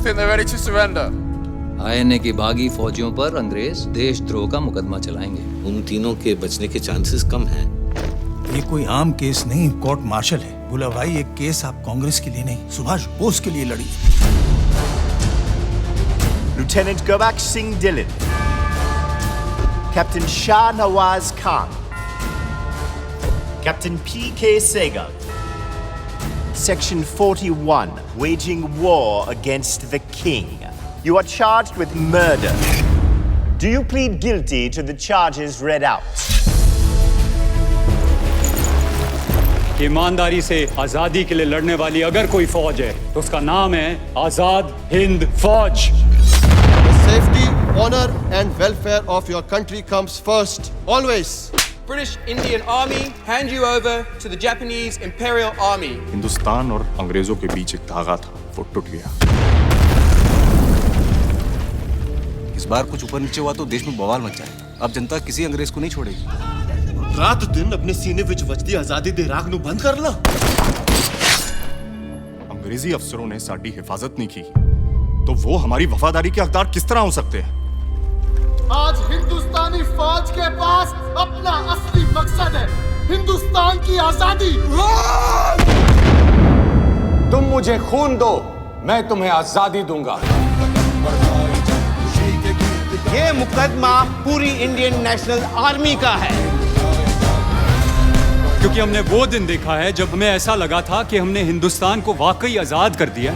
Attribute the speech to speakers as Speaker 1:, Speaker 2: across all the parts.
Speaker 1: think they're ready to surrender.
Speaker 2: INA की बागी फौजियों पर अंग्रेज देशद्रोह का मुकदमा चलाएंगे।
Speaker 3: उन तीनों के बचने के चांसेस कम हैं।
Speaker 4: ये कोई आम केस नहीं, कोर्ट मार्शल है। बोला भाई, ये केस आप कांग्रेस के लिए नहीं, सुभाष बोस के लिए लड़ी।
Speaker 5: Lieutenant Gobak Singh Dillon, Captain Shah Nawaz Khan, Captain P.K. Sehgal. Section 41, waging war against the king. You are charged with murder. Do you plead guilty to the charges read out?
Speaker 6: ईमानदारी से आजादी के लिए लड़ने वाली अगर कोई फौज है तो उसका नाम है आजाद हिंद फौज।
Speaker 7: Safety, honor and welfare of your country comes first, always.
Speaker 8: British Indian Army hand you over to the Japanese Imperial Army.
Speaker 1: Hindustan और अंग्रेजों के बीच एक धागा था, वो टूट गया।
Speaker 9: इस बार कुछ ऊपर नीचे हुआ तो देश में बवाल मच जाए। अब जनता किसी अंग्रेज को नहीं छोड़ेगी।
Speaker 7: रात दिन अपने सीने विच वजदी आजादी दे राग नू बंद कर ला।
Speaker 1: अंग्रेजी अफसरों ने साडी हिफाजत नहीं की, तो वो हमारी वफादारी के हकदार किस तरह हो सकते हैं?
Speaker 7: आज हिंदुस्तानी फौज के पास अपना असली मकसद है, हिंदुस्तान की आजादी।
Speaker 10: तुम मुझे खून दो, मैं तुम्हें आजादी दूंगा।
Speaker 5: ये मुकदमा पूरी इंडियन नेशनल आर्मी का है।
Speaker 6: क्योंकि हमने वो दिन देखा है जब हमें ऐसा लगा था कि हमने हिंदुस्तान को वाकई आजाद कर दिया।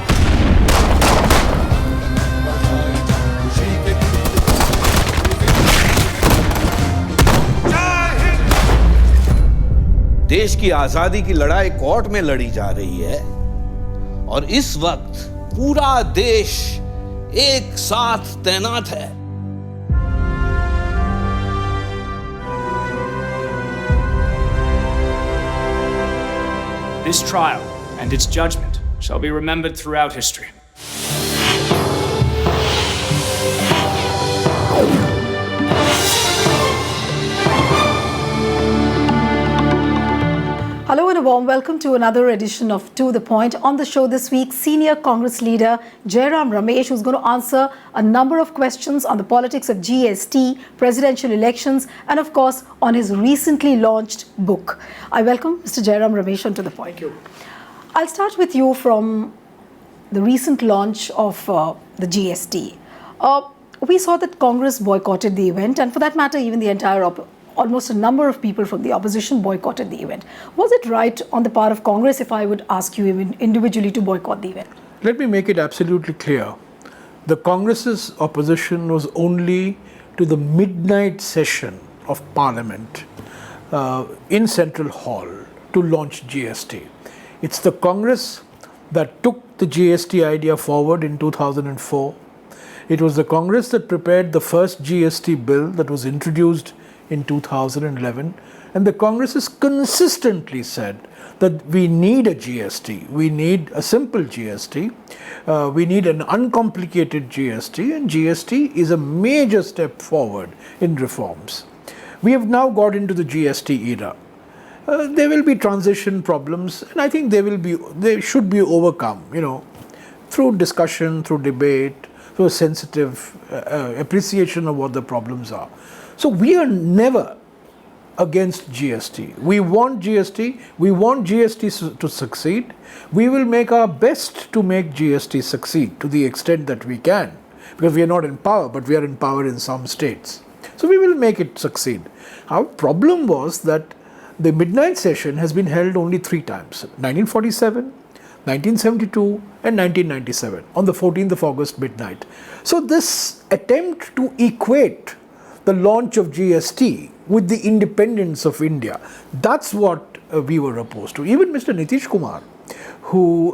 Speaker 3: देश की आजादी की लड़ाई कोर्ट में लड़ी जा रही है और इस वक्त पूरा देश एक साथ तैनात है।
Speaker 11: This trial and its judgment shall be remembered throughout history.
Speaker 12: Hello and a warm welcome to another edition of To The Point. On the show this week, senior Congress leader Jairam Ramesh, who's going to answer a number of questions on the politics of GST, presidential elections, and of course on his recently launched book. I welcome Mr. Jairam Ramesh on To The Point. Thank you. I'll start with you from the recent launch of the GST. We saw that Congress boycotted the event, and for that matter, even the entire almost a number of people from the opposition boycotted the event. Was it right on the part of Congress, if I would ask you individually, to boycott the event?
Speaker 13: Let me make it absolutely clear. The Congress's opposition was only to the midnight session of Parliament in Central Hall to launch GST. It's the Congress that took the GST idea forward in 2004. It was the Congress that prepared the first GST bill that was introduced in 2011, and the Congress has consistently said that we need a GST, we need a simple GST, we need an uncomplicated GST, and GST is a major step forward in reforms. We have now got into the GST era. There will be transition problems, and I think they should be overcome, through discussion, through debate, through a sensitive appreciation of what the problems are. So we are never against GST. We want GST. We want GST to succeed. We will make our best to make GST succeed to the extent that we can, because we are not in power, but we are in power in some states. So we will make it succeed. Our problem was that the midnight session has been held only 3 times: 1947, 1972 and 1997 on the 14th of August midnight. So this attempt to equate the launch of GST with the independence of India, that's what we were opposed to. Even Mr. Nitish Kumar, who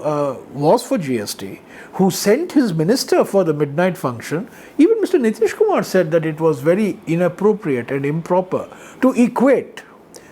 Speaker 13: was for GST, who sent his minister for the midnight function, even Mr. Nitish Kumar said that it was very inappropriate and improper to equate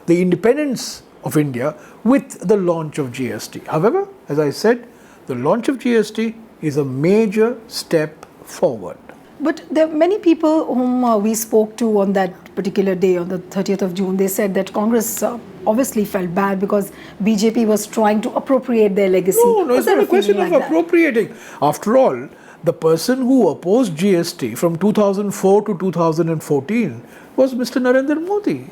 Speaker 13: the independence of India with the launch of GST. However, as I said, the launch of GST is a major step forward.
Speaker 12: But there are many people whom we spoke to on that particular day, on the 30th of June. They said that Congress obviously felt bad because BJP was trying to appropriate their legacy.
Speaker 13: No, it's not a question of appropriating. After all, the person who opposed GST from 2004 to 2014 was Mr. Narendra Modi.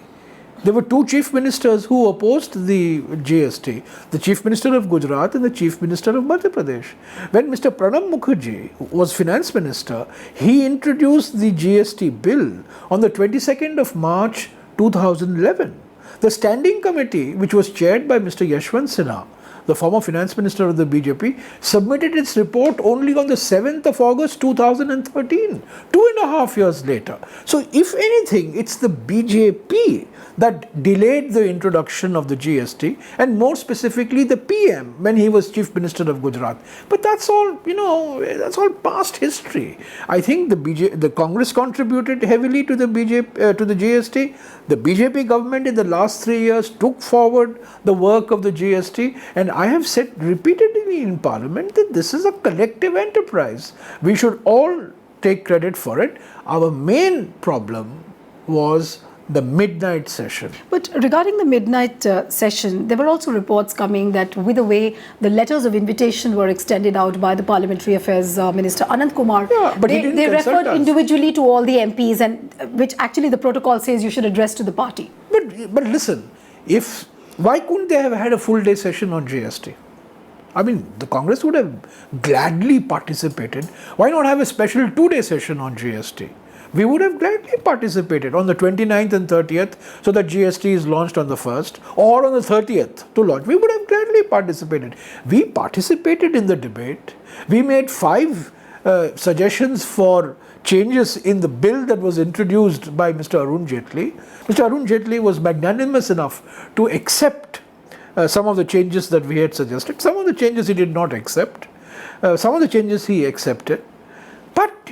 Speaker 13: There were two chief ministers who opposed the GST, the chief minister of Gujarat and the chief minister of Madhya Pradesh. When Mr. Pranab Mukherjee was finance minister, he introduced the GST bill on the 22nd of March 2011. The standing committee, which was chaired by Mr. Yashwant Sinha, the former finance minister of the BJP, submitted its report only on the 7th of August 2013, 2.5 years later. So if anything, it's the BJP that delayed the introduction of the GST, and more specifically the PM when he was chief minister of Gujarat. But that's all, that's all past history. I think the Congress contributed heavily to the GST. The BJP government in the last 3 years took forward the work of the GST, and I have said repeatedly in Parliament that this is a collective enterprise. We should all take credit for it. Our main problem was the midnight session.
Speaker 12: But regarding the midnight session, there were also reports coming that with the way the letters of invitation were extended out by the Parliamentary Affairs Minister Anand Kumar, they referred individually to all the MPs, and which actually the protocol says you should address to the party.
Speaker 13: But listen, why couldn't they have had a full day session on GST? I mean, the Congress would have gladly participated. Why not have a special 2-day session on GST? We would have gladly participated on the 29th and 30th, so that GST is launched on the 1st, or on the 30th to launch. We would have gladly participated. We participated in the debate. We made 5 suggestions for changes in the bill that was introduced by Mr. Arun Jaitley. Mr. Arun Jaitley was magnanimous enough to accept some of the changes that we had suggested. Some of the changes he did not accept. Some of the changes he accepted. But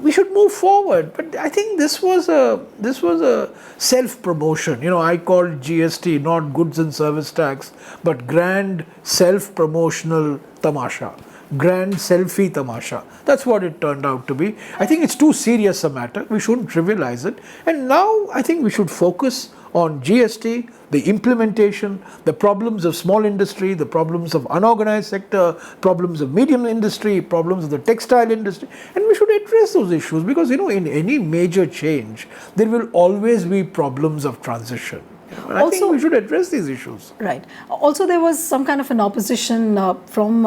Speaker 13: we should move forward. But I think this was a self-promotion. I called GST not goods and service tax, but grand self-promotional tamasha, grand selfie tamasha. That's what it turned out to be. I think it's too serious a matter. We shouldn't trivialize it. And now I think we should focus on GST, the implementation, the problems of small industry, the problems of unorganized sector, problems of medium industry, problems of the textile industry, and we should address those issues because, in any major change, there will always be problems of transition. And I think we should address these issues.
Speaker 12: Right. Also, there was some kind of an opposition from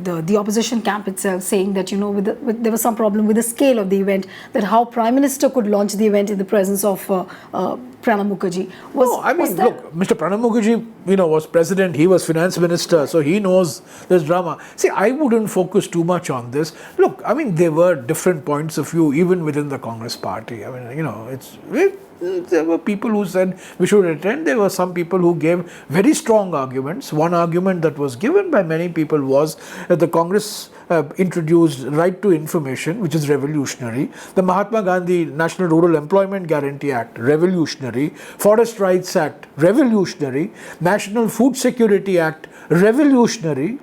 Speaker 12: the opposition camp itself saying that, there was some problem with the scale of the event, that how Prime Minister could launch the event in the presence of Pranab Mukherjee.
Speaker 13: Look, Mr. Pranab Mukherjee, was president, he was finance minister, so he knows this drama. See, I wouldn't focus too much on this. Look, there were different points of view even within the Congress party. There were people who said we should attend. There were some people who gave very strong arguments. One argument that was given by many people was that the Congress introduced right to information, which is revolutionary. The Mahatma Gandhi National Rural Employment Guarantee Act, revolutionary. Forest Rights Act, revolutionary. National Food Security Act, revolutionary.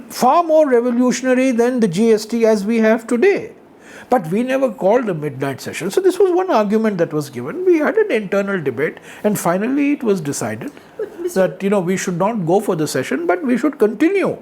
Speaker 13: Far more revolutionary than the GST as we have today. But we never called a midnight session. So this was one argument that was given. We had an internal debate, and finally it was decided that we should not go for the session, but we should continue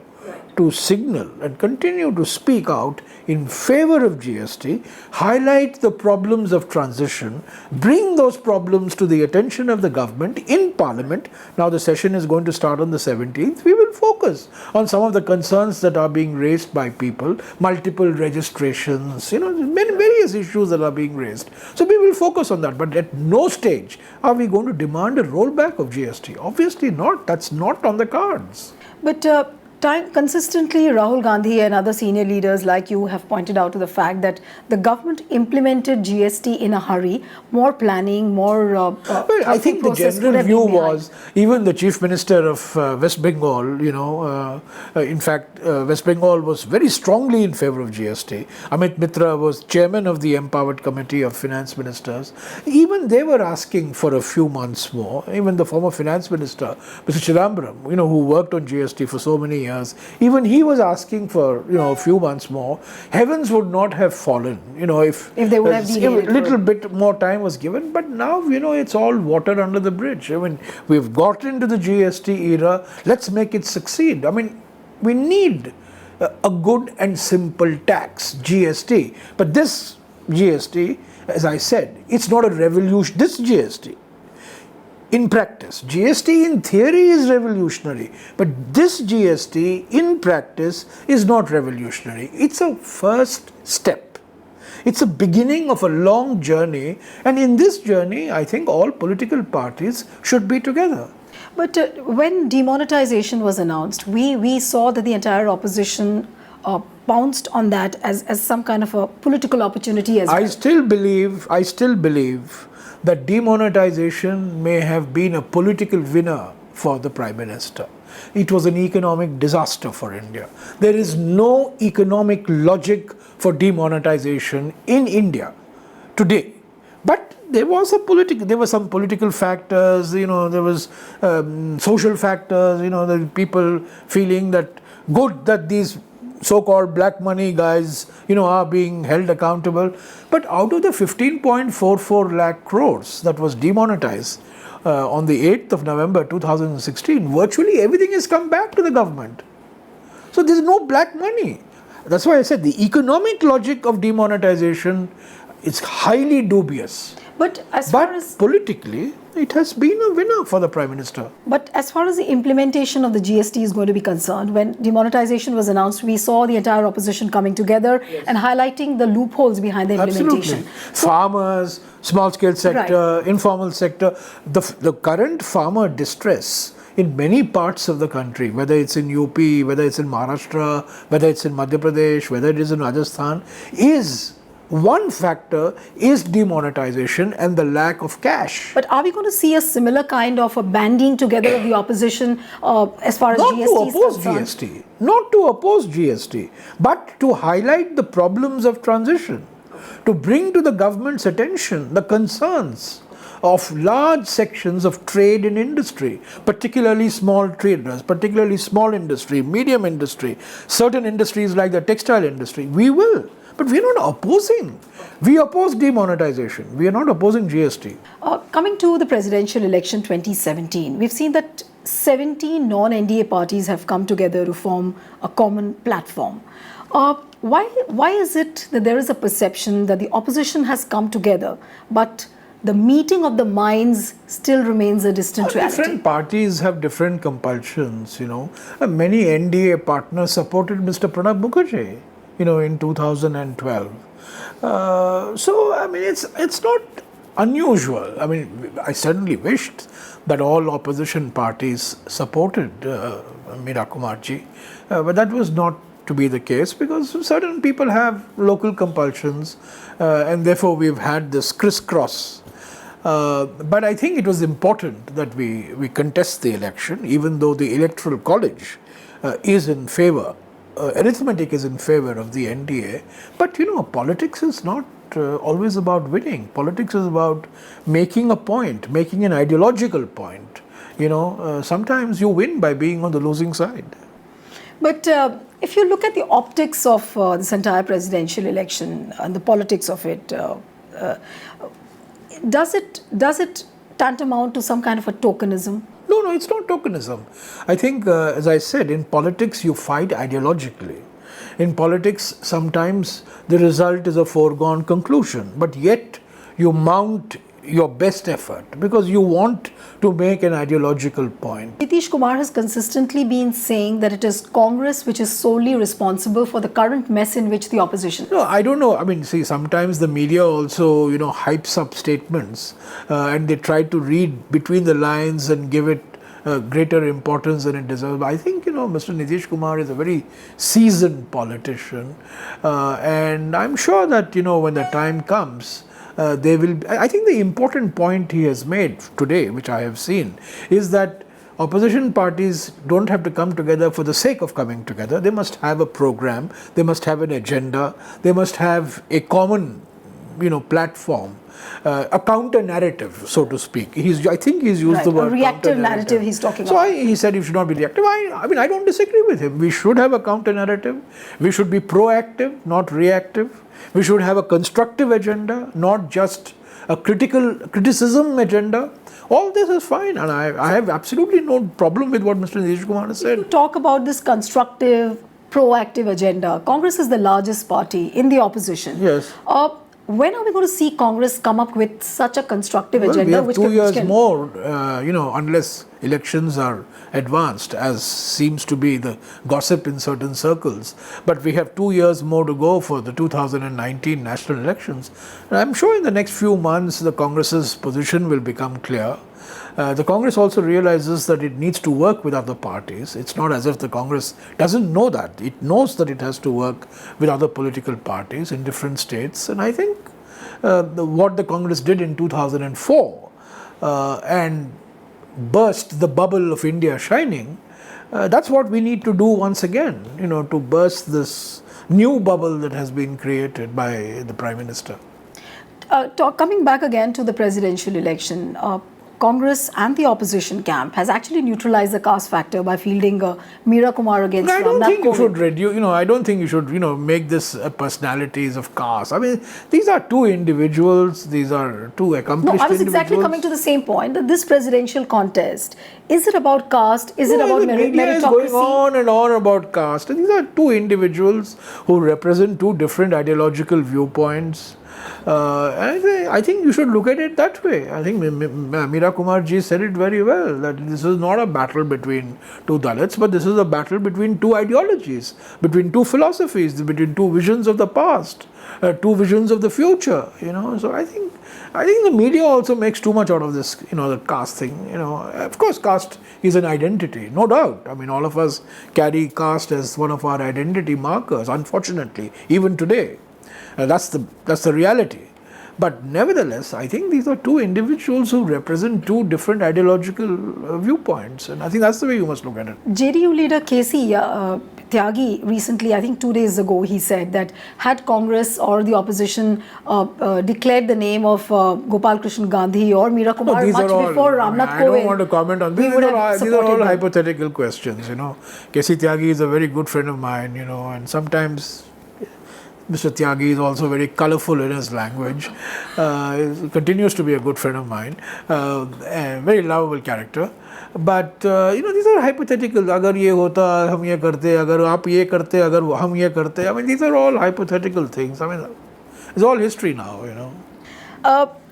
Speaker 13: to signal and continue to speak out in favor of GST, highlight the problems of transition, bring those problems to the attention of the government in Parliament. Now the session is going to start on the 17th. We will focus on some of the concerns that are being raised by people, multiple registrations, various issues that are being raised. So we will focus on that. But at no stage are we going to demand a rollback of GST. Obviously not. That's not on the cards.
Speaker 12: But consistently, Rahul Gandhi and other senior leaders like you have pointed out to the fact that the government implemented GST in a hurry, more planning, more
Speaker 13: I think the general view was, even the chief minister of West Bengal, in fact, West Bengal was very strongly in favor of GST. Amit Mitra was chairman of the Empowered Committee of Finance Ministers. Even they were asking for a few months more. Even the former finance minister, Mr. Jairam, who worked on GST for so many years, even he was asking for a few months more. Heavens would not have fallen if
Speaker 12: they would have
Speaker 13: a little bit more time was given. But now it's all water under the bridge. We've got into the GST era. Let's make it succeed. We need a good and simple tax, GST. But this GST, as I said, it's not a revolution. This GST, in practice, GST in theory is revolutionary, but this GST in practice is not revolutionary. It's a first step. It's a beginning of a long journey, and in this journey, I think all political parties should be together.
Speaker 12: But when demonetization was announced, we saw that the entire opposition pounced on that as some kind of a political opportunity as well.
Speaker 13: I still believe that demonetization may have been a political winner for the Prime Minister. It was an economic disaster for India. There is no economic logic for demonetization in India today. But there were some political factors, there was social factors, the people feeling that good that these so-called black money guys, are being held accountable. But out of the 15.44 lakh crores that was demonetized on the 8th of November 2016, virtually everything has come back to the government. So there is no black money. That's why I said the economic logic of demonetization is highly dubious.
Speaker 12: But
Speaker 13: politically, it has been a winner for the Prime Minister.
Speaker 12: But as far as the implementation of the GST is going to be concerned, when demonetization was announced, we saw the entire opposition coming together and highlighting the loopholes behind the implementation.
Speaker 13: Absolutely. Farmers, small-scale sector, informal sector, the current farmer distress in many parts of the country, whether it's in UP, whether it's in Maharashtra, whether it's in Madhya Pradesh, whether it is in Rajasthan, is one factor is demonetization and the lack of cash.
Speaker 12: But are we going to see a similar kind of a banding together of the opposition as far as GST is concerned?
Speaker 13: Not to oppose GST, but to highlight the problems of transition, to bring to the government's attention the concerns of large sections of trade and industry, particularly small traders, particularly small industry, medium industry, certain industries like the textile industry. We will. But we are not opposing. We oppose demonetization. We are not opposing GST.
Speaker 12: Coming to the presidential election 2017, we've seen that 17 non-NDA parties have come together to form a common platform. Why is it that there is a perception that the opposition has come together, but the meeting of the minds still remains a distant reality?
Speaker 13: Different parties have different compulsions, Many NDA partners supported Mr. Pranab Mukherjee, in 2012. It's not unusual. I certainly wished that all opposition parties supported Meera Kumarji, but that was not to be the case because certain people have local compulsions and therefore we've had this crisscross. But I think it was important that we contest the election, even though the Electoral College is in favor. Arithmetic is in favor of the NDA, but politics is not always about winning. Politics is about making a point, making an ideological point. Sometimes you win by being on the losing side.
Speaker 12: But if you look at the optics of this entire presidential election and the politics of it, does it tantamount to some kind of a tokenism?
Speaker 13: No, it's not tokenism. I think, as I said, in politics you fight ideologically. In politics, sometimes the result is a foregone conclusion, but yet you mount your best effort because you want to make an ideological point.
Speaker 12: Nitish Kumar has consistently been saying that it is Congress which is solely responsible for the current mess in which the opposition is.
Speaker 13: No, I don't know. Sometimes the media also, hypes up statements and they try to read between the lines and give it greater importance than it deserves. I think, Mr. Nitish Kumar is a very seasoned politician and I'm sure that, when the time comes, they will. I think the important point he has made today, which I have seen, is that opposition parties don't have to come together for the sake of coming together. They must have a program, they must have an agenda, they must have a common, platform, a counter narrative, so to speak. I think he's used the word
Speaker 12: a reactive narrative he's talking about.
Speaker 13: So he said you should not be reactive. I don't disagree with him. We should have a counter narrative. We should be proactive, not reactive. We should have a constructive agenda, not just a criticism agenda. All this is fine, and I have absolutely no problem with what Mr. Nitish Kumar has said.
Speaker 12: You talk about this constructive proactive agenda. Congress is the largest party in the opposition.
Speaker 13: Yes.
Speaker 12: When are we going to see Congress come up with such a constructive
Speaker 13: Well,
Speaker 12: agenda?
Speaker 13: we have
Speaker 12: which
Speaker 13: 2
Speaker 12: can-
Speaker 13: years
Speaker 12: which can-
Speaker 13: more, unless elections are advanced, as seems to be the gossip in certain circles. But we have 2 years more to go for the 2019 national elections. And I'm sure in the next few months, the Congress's position will become clear. The Congress also realizes that it needs to work with other parties. It's not as if the Congress doesn't know that. It knows that it has to work with other political parties in different states. And I think what the Congress did in 2004 and burst the bubble of India shining, that's what we need to do once again, to burst this new bubble that has been created by the Prime Minister.
Speaker 12: Coming back again to the presidential election, Congress and the opposition camp has actually neutralized the caste factor by fielding Meera Kumar against
Speaker 13: I don't
Speaker 12: Ramnath
Speaker 13: think you
Speaker 12: Kovind.
Speaker 13: should reduce, I don't think you should, make this personalities of caste. I mean, these are two individuals, these are two accomplished
Speaker 12: No, I was exactly
Speaker 13: individuals.
Speaker 12: coming to the same point that this presidential contest, is it about caste? Is it about
Speaker 13: the media is going
Speaker 12: meritocracy?
Speaker 13: on and on about caste. And these are two individuals who represent two different ideological viewpoints. And I think you should look at it that way. I think Meera Kumar ji said it very well, that this is not a battle between two Dalits, but this is a battle between two ideologies, between two philosophies, between two visions of the past, two visions of the future. So I think the media also makes too much out of this, the caste thing. Of course, caste is an identity, no doubt. I mean, all of us carry caste as one of our identity markers, unfortunately, even today. That's the reality. But nevertheless, I think these are two individuals who represent two different ideological viewpoints. And I think that's the way you must look at it.
Speaker 12: JDU leader KC Tyagi recently, I think 2 days ago, he said that had Congress or the opposition declared the name of Gopal Krishna Gandhi or Meera Kumar
Speaker 13: these
Speaker 12: much
Speaker 13: are all,
Speaker 12: before Ramnath
Speaker 13: I don't
Speaker 12: Kovind,
Speaker 13: want to comment on
Speaker 12: we
Speaker 13: this.
Speaker 12: would have
Speaker 13: These are all
Speaker 12: supported them.
Speaker 13: hypothetical questions. KC Tyagi is a very good friend of mine, and sometimes Mr. Tyagi is also very colorful in his language. He continues to be a good friend of mine, a very lovable character. But these are hypothetical. Agar ye hota, hum ye karte. Agar aap ye karte, agar hum ye karte. I mean, these are all hypothetical things. I mean, it's all history now.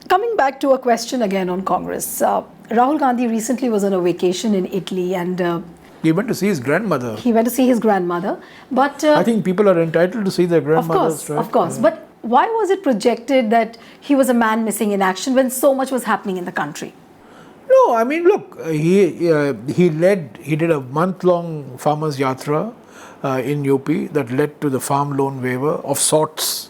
Speaker 12: Coming back to a question again on Congress, Rahul Gandhi recently was on a vacation in Italy and
Speaker 13: he went to see his grandmother.
Speaker 12: But
Speaker 13: I think people are entitled to see their grandmothers.
Speaker 12: Of course. But why was it projected that he was a man missing in action when so much was happening in the country?
Speaker 13: No, I mean, look, he did a month-long farmers yatra in UP that led to the farm loan waiver of sorts,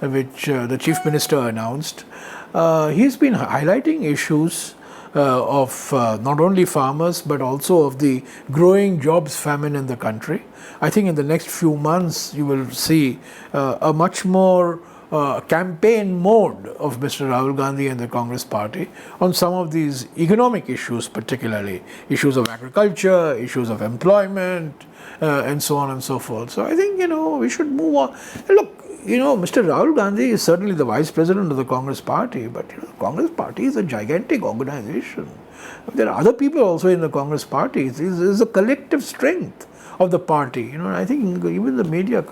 Speaker 13: which the chief minister announced. He's been highlighting issues of not only farmers but also of the growing jobs famine in the country. I think in the next few months you will see a much more campaign mode of Mr. Rahul Gandhi and the Congress party on some of these economic issues, particularly issues of agriculture, issues of employment, and so on and so forth. So I think, we should move on. Look, Mr. Rahul Gandhi is certainly the vice president of the Congress party, but the Congress party is a gigantic organization. There are other people also in the Congress party. It is a collective strength of the party. I think even the media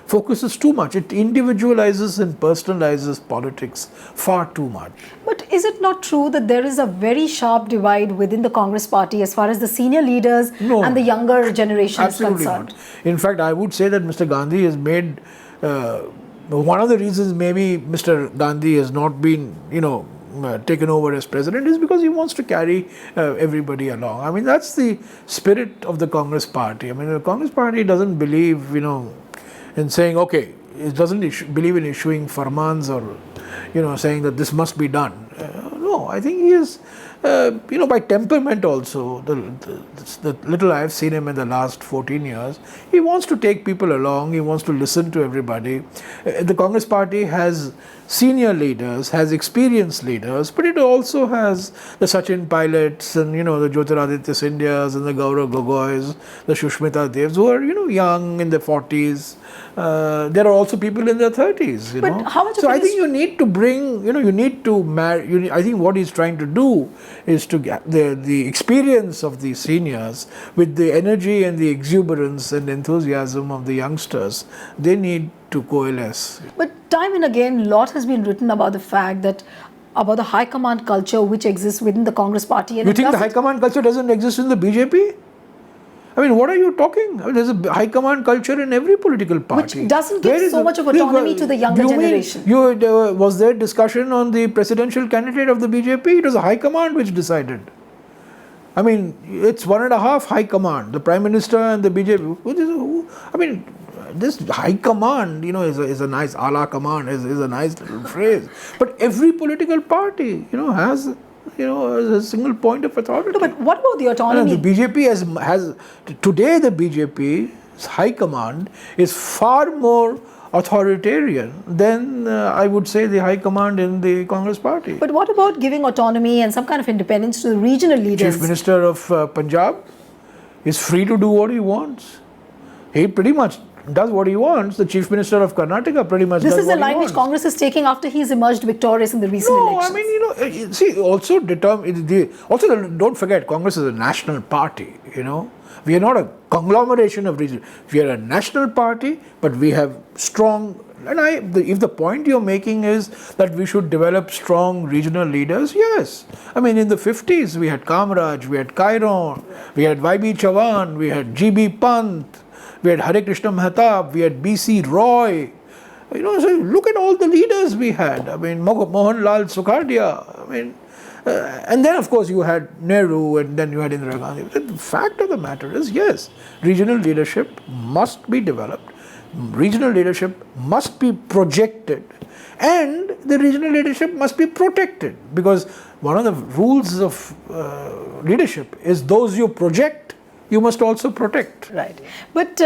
Speaker 13: focuses too much. It individualizes and personalizes politics far too much.
Speaker 12: But is it not true that there is a very sharp divide within the Congress party as far as the senior leaders and the younger generation is concerned?
Speaker 13: Not. In fact, I would say that Mr. Gandhi has made one of the reasons maybe Mr. Gandhi has not been, taken over as president is because he wants to carry everybody along. I mean, that's the spirit of the Congress party. I mean, the Congress party doesn't believe, in saying, okay, it doesn't believe in issuing farmans or, saying that this must be done. No, I think he is, by temperament also, the little I have seen him in the last 14 years, he wants to take people along, he wants to listen to everybody. The Congress party has senior leaders, has experienced leaders, but it also has the Sachin Pilots and, the Jyotiraditya Scindias and the Gaurav Gogois, the Shushmita Devs, who are, young in their 40s. There are also people in their 30s,
Speaker 12: But how much
Speaker 13: So I think you need to bring, you need to marry, I think what he's trying to do is to get the experience of the seniors with the energy and the exuberance and enthusiasm of the youngsters. They need to coalesce.
Speaker 12: But time and again, a lot has been written about the fact that about the high command culture which exists within the Congress party. And
Speaker 13: you think the high command culture doesn't exist in the BJP? I mean, what are you talking? I mean, there's a high command culture in every political party.
Speaker 12: Which doesn't give so much of autonomy to the younger generation.
Speaker 13: Was there discussion on the presidential candidate of the BJP? It was a high command which decided. I mean, it's 1.5 high command, the Prime Minister and the BJP. I mean, this high command, is a nice, ala command is a nice little phrase. But every political party, has a single point of authority.
Speaker 12: No, but what about the autonomy?
Speaker 13: The BJP has today the BJP's high command is far more authoritarian than I would say the high command in the Congress party.
Speaker 12: But what about giving autonomy and some kind of independence to the regional leaders?
Speaker 13: Chief Minister of Punjab is free to do what he wants. He pretty much does what he wants. The Chief Minister of Karnataka pretty much does what he wants.
Speaker 12: This is the line which Congress is taking after he's emerged victorious in the recent elections.
Speaker 13: No, I mean, see, also don't forget, Congress is a national party, We are not a conglomeration of regions. We are a national party, but we have strong, if the point you're making is that we should develop strong regional leaders, yes. I mean, in the 50s, we had Kamraj, we had Kairon, we had Y.B. Chavan, we had G.B. Pant, we had Hare Krishna Mehtab, we had B.C. Roy. So look at all the leaders we had. I mean, Mohan Lal Sukhadia. I mean, and then of course you had Nehru, and then you had Indira Gandhi. The fact of the matter is, yes, regional leadership must be developed. Regional leadership must be projected, and the regional leadership must be protected, because one of the rules of leadership is those you project, you must also protect.
Speaker 12: Right. But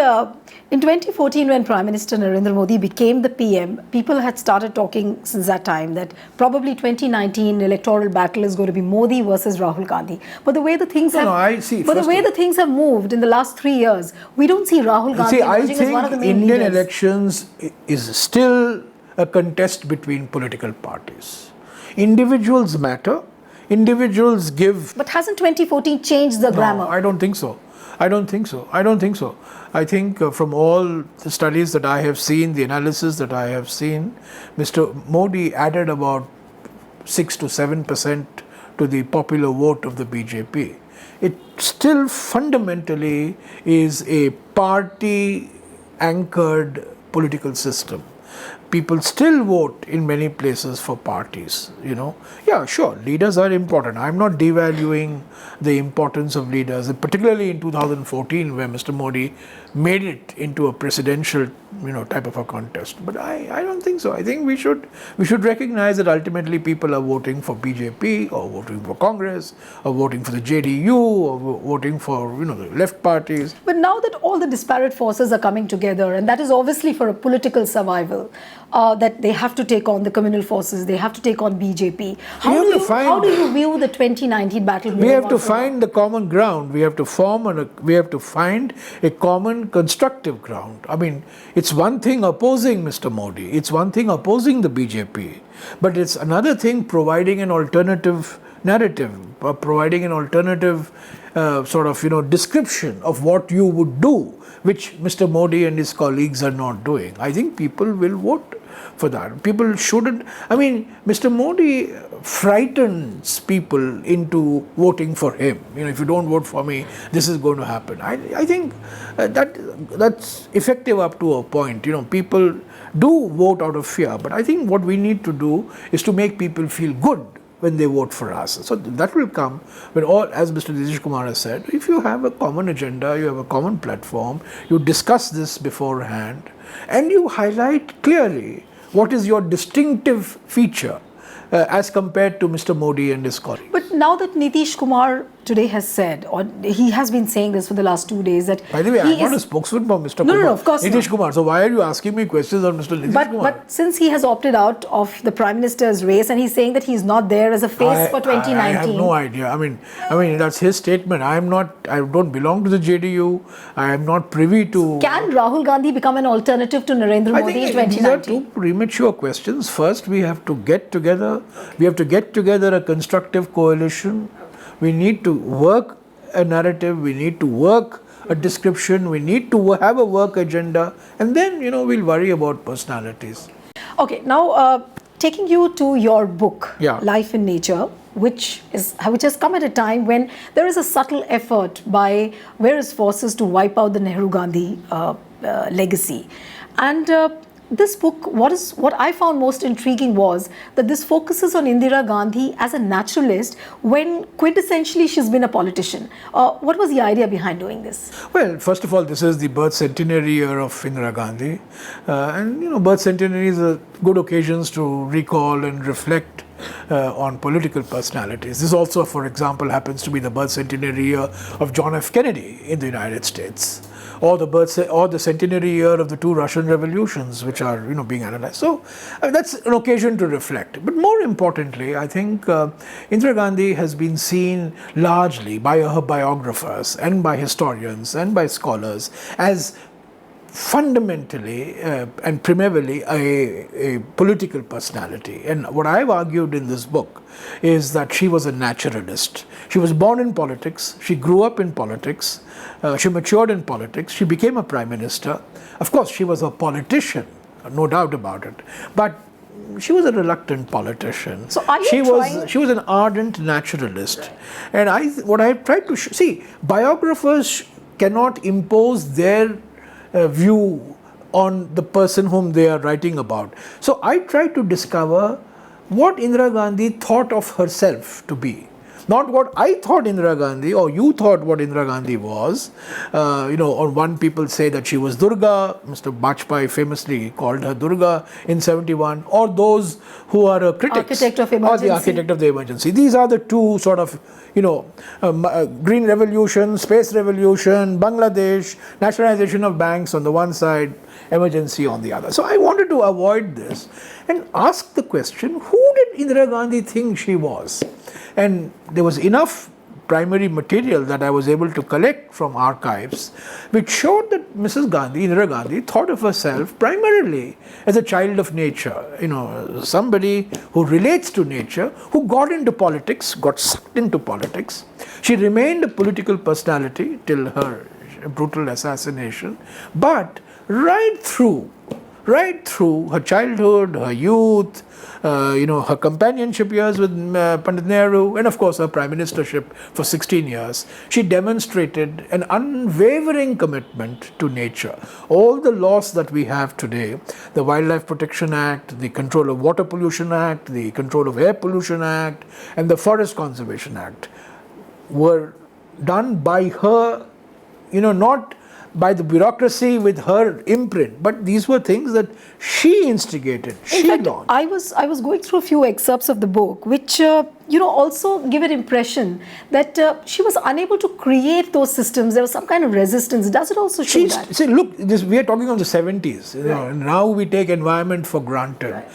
Speaker 12: in 2014, when Prime Minister Narendra Modi became the PM, people had started talking since that time that probably 2019 electoral battle is going to be Modi versus Rahul Gandhi. But the way the things the things have moved in the last 3 years, we don't see Rahul Gandhi emerging as one of the main leaders.
Speaker 13: Indian elections is still a contest between political parties. Individuals matter. Individuals give.
Speaker 12: But hasn't 2014 changed the grammar?
Speaker 13: I don't think so. I think from all the studies that I have seen, the analysis that I have seen, Mr. Modi added about 6 to 7% to the popular vote of the BJP. It still fundamentally is a party-anchored political system. People still vote in many places for parties, Yeah, sure, leaders are important. I'm not devaluing the importance of leaders, particularly in 2014 where Mr. Modi made it into a presidential, type of a contest. But I don't think so. I think we should recognize that ultimately people are voting for BJP or voting for Congress or voting for the JDU or voting for, the left parties.
Speaker 12: But now that all the disparate forces are coming together, and that is obviously for a political survival, that they have to take on the communal forces, they have to take on BJP. How do you view the 2019 battle?
Speaker 13: We have to find the common ground. We have to find a common constructive ground. I mean, it's one thing opposing Mr. Modi, it's one thing opposing the BJP, but it's another thing providing an alternative narrative, providing an alternative description of what you would do, which Mr. Modi and his colleagues are not doing. I think people will vote for that. People shouldn't. I mean, Mr. Modi frightens people into voting for him. If you don't vote for me, this is going to happen. I think that's effective up to a point. People do vote out of fear, but I think what we need to do is to make people feel good when they vote for us. So that will come when as Mr. Nitish Kumar has said, if you have a common agenda, you have a common platform, you discuss this beforehand, and you highlight clearly what is your distinctive feature as compared to Mr. Modi and his colleagues.
Speaker 12: But now that Nitish Kumar today has said, or he has been saying this for the last 2 days, that
Speaker 13: by the way, I'm not a spokesman for Mr. Kumar.
Speaker 12: No, of course
Speaker 13: Nitish Kumar. So why are you asking me questions on Mr. Nitish Kumar?
Speaker 12: But since he has opted out of the Prime Minister's race and he's saying that he's not there as a face for 2019.
Speaker 13: I have no idea. I mean that's his statement. I don't belong to the JDU. I am not privy to.
Speaker 12: Can Rahul Gandhi become an alternative to Narendra Modi in 2019?
Speaker 13: These are two premature questions. First, we have to get together. We have to get together a constructive coalition We need to work a narrative, we need to work a description, we need to have a work agenda, and then, we'll worry about personalities.
Speaker 12: Okay, now taking you to your book,
Speaker 13: Yeah.
Speaker 12: Life in Nature, which has come at a time when there is a subtle effort by various forces to wipe out the Nehru-Gandhi legacy. And this book, what I found most intriguing was that this focuses on Indira Gandhi as a naturalist when quintessentially she's been a politician. What was the idea behind doing this?
Speaker 13: Well, first of all, this is the birth centenary year of Indira Gandhi. And, birth centenaries are good occasions to recall and reflect on political personalities. This also, for example, happens to be the birth centenary year of John F. Kennedy in the United States, or the centenary year of the two Russian revolutions, which are being analyzed. So that's an occasion to reflect. But more importantly, I think Indira Gandhi has been seen largely by her biographers and by historians and by scholars as fundamentally and primarily a political personality. And what I've argued in this book is that she was a naturalist. She was born in politics, she grew up in politics, she matured in politics, she became a prime minister. Of course, she was a politician, no doubt about it, but she was a reluctant politician.
Speaker 12: So are you
Speaker 13: She was an ardent naturalist. Right. And what I tried to see, biographers cannot impose their view on the person whom they are writing about. So I tried to discover what Indira Gandhi thought of herself to be. Not what I thought Indira Gandhi or you thought what Indira Gandhi was. On one people say that she was Durga. Mr. Bajpayee famously called her Durga in 71. Or those who are critics.
Speaker 12: Architect of emergency.
Speaker 13: Or the architect of the emergency. These are the two sort of, Green Revolution, Space Revolution, Bangladesh, nationalization of banks on the one side, emergency on the other. So I wanted to avoid this and ask the question, who did Indira Gandhi think she was? And there was enough primary material that I was able to collect from archives, which showed that Indira Gandhi, thought of herself primarily as a child of nature, somebody who relates to nature, who got into politics, got sucked into politics. She remained a political personality till her brutal assassination, but right through her childhood, her youth, her companionship years with Pandit Nehru, and of course her prime ministership for 16 years, she demonstrated an unwavering commitment to nature. All the laws that we have today, the Wildlife Protection Act, the Control of Water Pollution Act, the Control of Air Pollution Act, and the Forest Conservation Act, were done by her, not by the bureaucracy with her imprint, but these were things that she instigated, she launched.
Speaker 12: I was going through a few excerpts of the book, which also give an impression that she was unable to create those systems. There was some kind of resistance. Does it also show that?
Speaker 13: See, look, we are talking of the 70s. Now we take environment for granted. Right.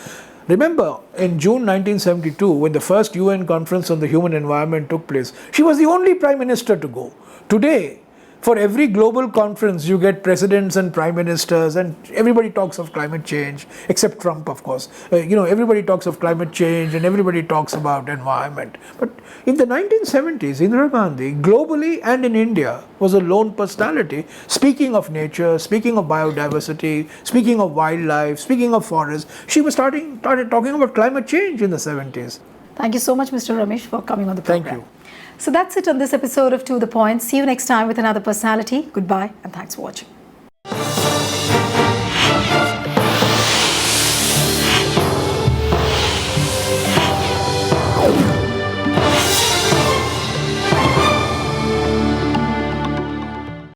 Speaker 13: Remember, in June 1972, when the first UN conference on the human environment took place, she was the only prime minister to go. Today, for every global conference, you get presidents and prime ministers, and everybody talks of climate change, except Trump, of course. Everybody talks of climate change and everybody talks about environment. But in the 1970s, Indira Gandhi, globally and in India, was a lone personality, speaking of nature, speaking of biodiversity, speaking of wildlife, speaking of forests. She was started talking about climate change in the 70s.
Speaker 12: Thank you so much, Mr. Ramesh, for coming on the program.
Speaker 13: Thank you.
Speaker 12: So that's it on this episode of To The Point. See you next time with another personality. Goodbye and thanks for watching.